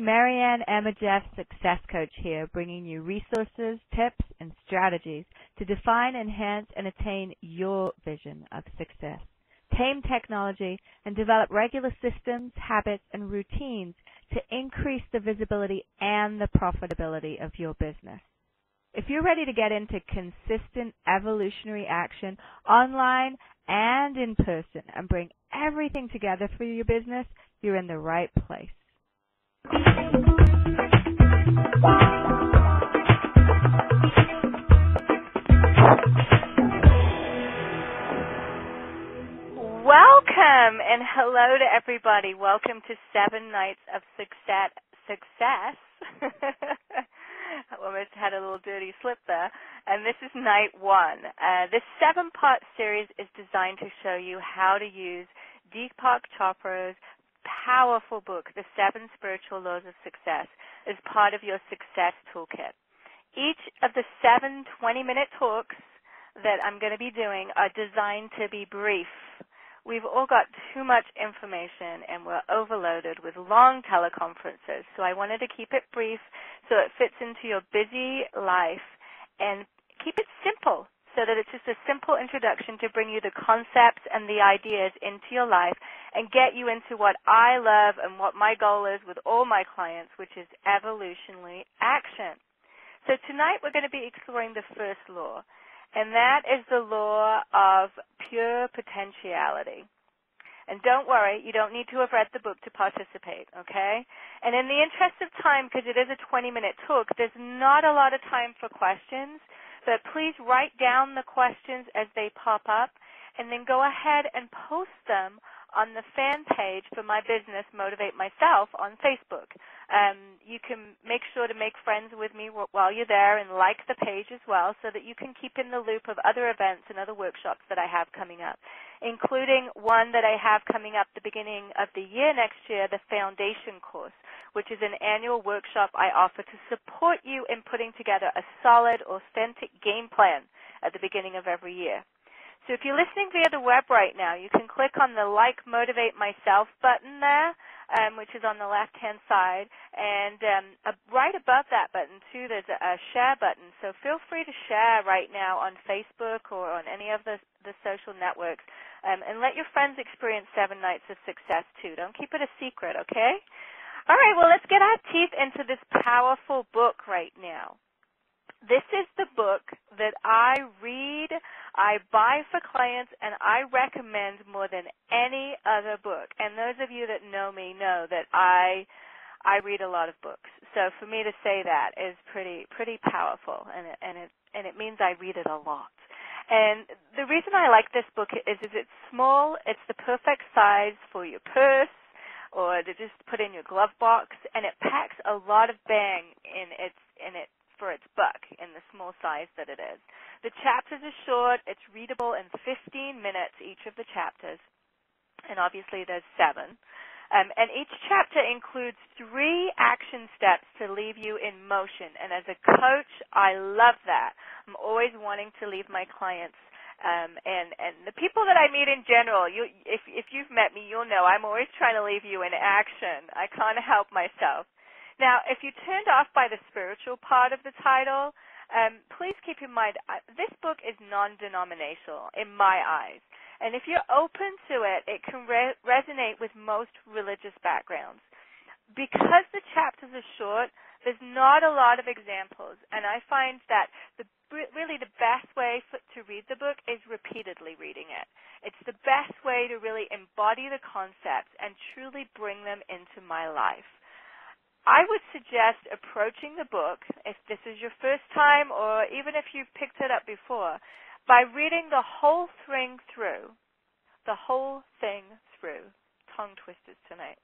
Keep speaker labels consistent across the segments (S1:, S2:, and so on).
S1: Marianne Emma Jeff, Success Coach here, bringing you resources, tips, and strategies to define, enhance, and attain your vision of success. Tame technology and develop regular systems, habits, and routines to increase the visibility and the profitability of your business. If you're ready to get into consistent evolutionary action online and in person and bring everything together for your business, you're in the right place. Welcome and hello to everybody. Welcome to 7 Nights of Success. I almost had a little dirty slip there. And this is night 1. This 7-part series is designed to show you how to use Deepak Chopra's powerful book, The 7 Spiritual Laws of Success, as part of your success toolkit. Each of the 7 20-minute talks that I'm going to be doing are designed to be brief. We've all got too much information and we're overloaded with long teleconferences, so I wanted to keep it brief so it fits into your busy life and keep it simple so that it's just a simple introduction to bring you the concepts and the ideas into your life and get you into what I love and what my goal is with all my clients, which is evolutionary action. So tonight we're going to be exploring the first law, and that is the law of pure potentiality. And don't worry, you don't need to have read the book to participate, okay? And in the interest of time, because it is a 20-minute talk, there's not a lot of time for questions, but please write down the questions as they pop up and then go ahead and post them on the fan page for my business, Motivate Myself, on Facebook. You can make sure to make friends with me while you're there and like the page as well so that you can keep in the loop of other events and other workshops that I have coming up, including one that I have coming up the beginning of the year next year, the Foundation Course, which is an annual workshop I offer to support you in putting together a solid, authentic game plan at the beginning of every year. So if you're listening via the web right now, you can click on the Like Motivate Myself button there, which is on the left-hand side. And right above that button, too, there's a share button. So feel free to share right now on Facebook or on any of the social networks. And let your friends experience 7 Nights of Success, too. Don't keep it a secret, okay? All right, well, let's get our teeth into this powerful book right now. This is the book that I read, I buy for clients, and I recommend more than any other book. And those of you that know me know that I read a lot of books. So for me to say that is pretty powerful, and it means I read it a lot. And the reason I like this book is it's small. It's the perfect size for your purse or to just put in your glove box, and it packs a lot of bang in it for its buck in the small size that it is. The chapters are short. It's readable in 15 minutes, each of the chapters, and obviously there's 7. And each chapter includes 3 action steps to leave you in motion. And as a coach, I love that. I'm always wanting to leave my clients and the people that I meet in general, if you've met me, you'll know I'm always trying to leave you in action. I can't help myself. Now, if you turned off by the spiritual part of the title, please keep in mind this book is non-denominational in my eyes. And if you're open to it, it can resonate with most religious backgrounds. Because the chapters are short, there's not a lot of examples. And I find that really the best way to read the book is repeatedly reading it. It's the best way to really embody the concepts and truly bring them into my life. I would suggest approaching the book, if this is your first time or even if you've picked it up before, by reading the whole thing through, tongue twisters tonight,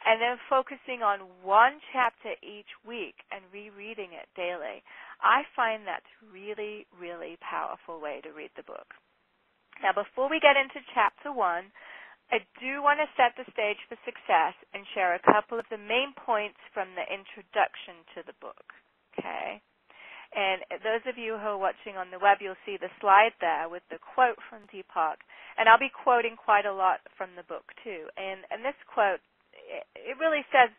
S1: and then focusing on one chapter each week and rereading it daily. I find that's really, really powerful way to read the book. Now, before we get into chapter 1, I do want to set the stage for success and share a couple of the main points from the introduction to the book, okay? And those of you who are watching on the web, you'll see the slide there with the quote from Deepak. And I'll be quoting quite a lot from the book, too. And this quote, it really says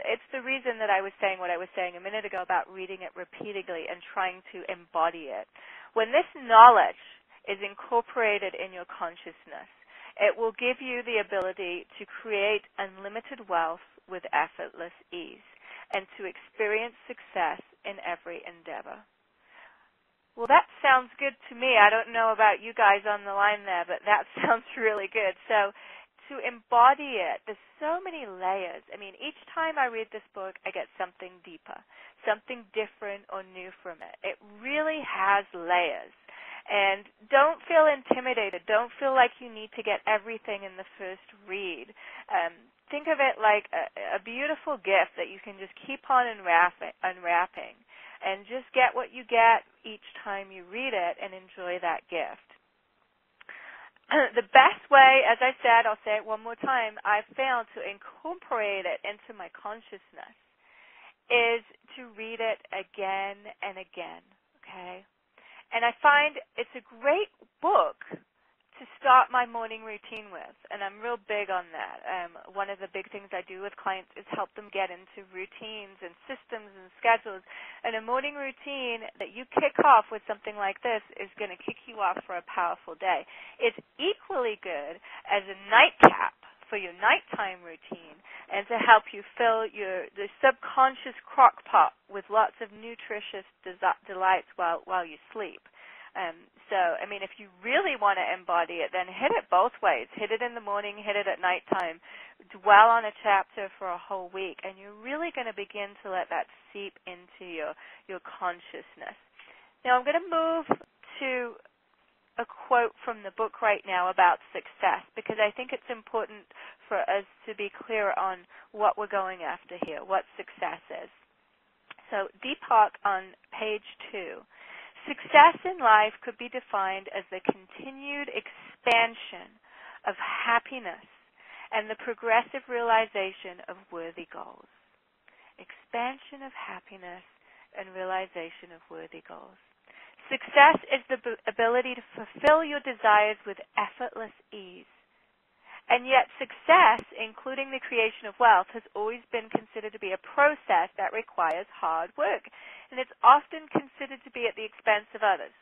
S1: it's the reason that I was saying what I was saying a minute ago about reading it repeatedly and trying to embody it. When this knowledge is incorporated in your consciousness, it will give you the ability to create unlimited wealth with effortless ease and to experience success in every endeavor. Well, that sounds good to me. I don't know about you guys on the line there, but that sounds really good. So to embody it, there's so many layers. I mean, each time I read this book, I get something deeper, something different or new from it. It really has layers. And don't feel intimidated. Don't feel like you need to get everything in the first read. Think of it like a beautiful gift that you can just keep on unwrapping. And just get what you get each time you read it and enjoy that gift. The best way, as I said, I'll say it one more time, I've found to incorporate it into my consciousness is to read it again and again, okay? And I find it's a great book to start my morning routine with, and I'm real big on that. One of the big things I do with clients is help them get into routines and systems and schedules, and a morning routine that you kick off with something like this is going to kick you off for a powerful day. It's equally good as a nightcap for your nighttime routine and to help you fill the subconscious crock pot with lots of nutritious delights while you sleep. So, I mean, if you really want to embody it, then hit it both ways. Hit it in the morning, hit it at nighttime. Dwell on a chapter for a whole week, and you're really going to begin to let that seep into your consciousness. Now, I'm going to move to a quote from the book right now about success, because I think it's important for us to be clear on what we're going after here, what success is. So, Deepak on page 2. Success in life could be defined as the continued expansion of happiness and the progressive realization of worthy goals. Expansion of happiness and realization of worthy goals. Success is the ability to fulfill your desires with effortless ease. And yet success, including the creation of wealth, has always been considered to be a process that requires hard work. And it's often considered to be at the expense of others.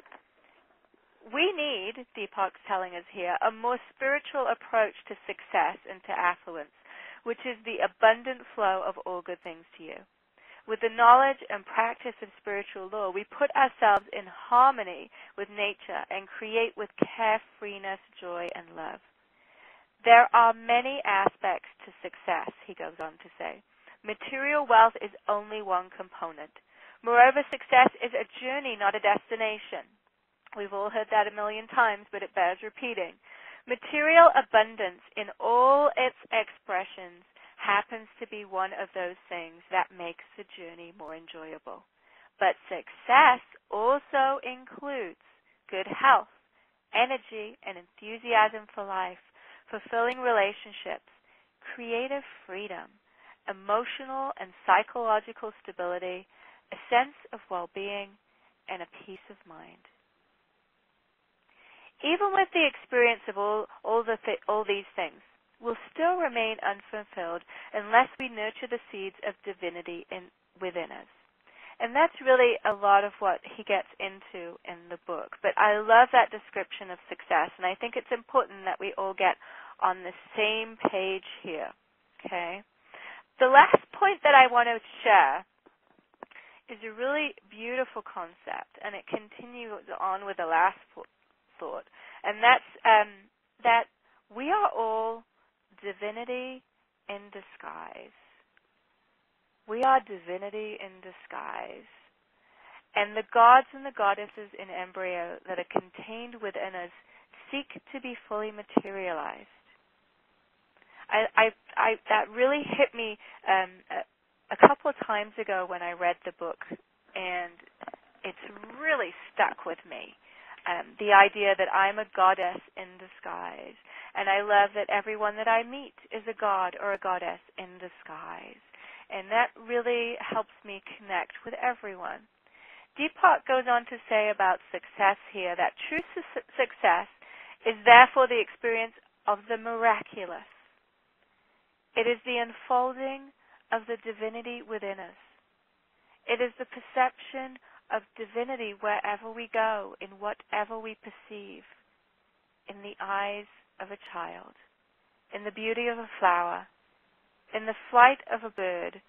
S1: We need, Deepak's telling us here, a more spiritual approach to success and to affluence, which is the abundant flow of all good things to you. With the knowledge and practice of spiritual law, we put ourselves in harmony with nature and create with carefreeness, joy, and love. There are many aspects to success, he goes on to say. Material wealth is only one component. Moreover, success is a journey, not a destination. We've all heard that a million times, but it bears repeating. Material abundance in all its expressions happens to be one of those things that makes the journey more enjoyable. But success also includes good health, energy, and enthusiasm for life, fulfilling relationships, creative freedom, emotional and psychological stability, a sense of well-being, and a peace of mind. Even with the experience of all these things, we'll still remain unfulfilled unless we nurture the seeds of divinity within us. And that's really a lot of what he gets into in the book. But I love that description of success, and I think it's important that we all get on the same page here, okay? The last point that I want to share is a really beautiful concept, and it continues on with the last thought, and that's that we are all divinity in disguise. We are divinity in disguise. And the gods and the goddesses in embryo that are contained within us seek to be fully materialized. That really hit me a couple of times ago when I read the book, and it's really stuck with me. The idea that I'm a goddess in disguise. And I love that everyone that I meet is a god or a goddess in disguise. And that really helps me connect with everyone. Deepak goes on to say about success here that true success is therefore the experience of the miraculous. It is the unfolding of the divinity within us. It is the perception of divinity wherever we go, in whatever we perceive, in the eyes of a child, in the beauty of a flower, in the flight of a bird.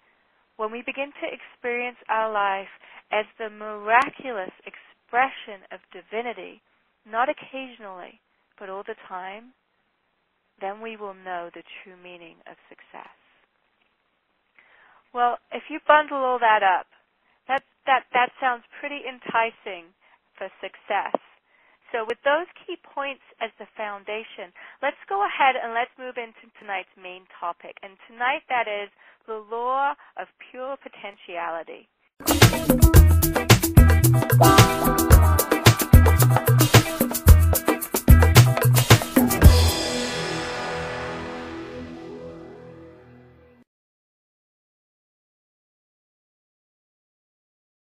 S1: When we begin to experience our life as the miraculous expression of divinity, not occasionally, but all the time, then we will know the true meaning of success. Well, if you bundle all that up, that sounds pretty enticing for success. So with those key points as the foundation, let's go ahead and let's move into tonight's main topic. And tonight that is the law of pure potentiality.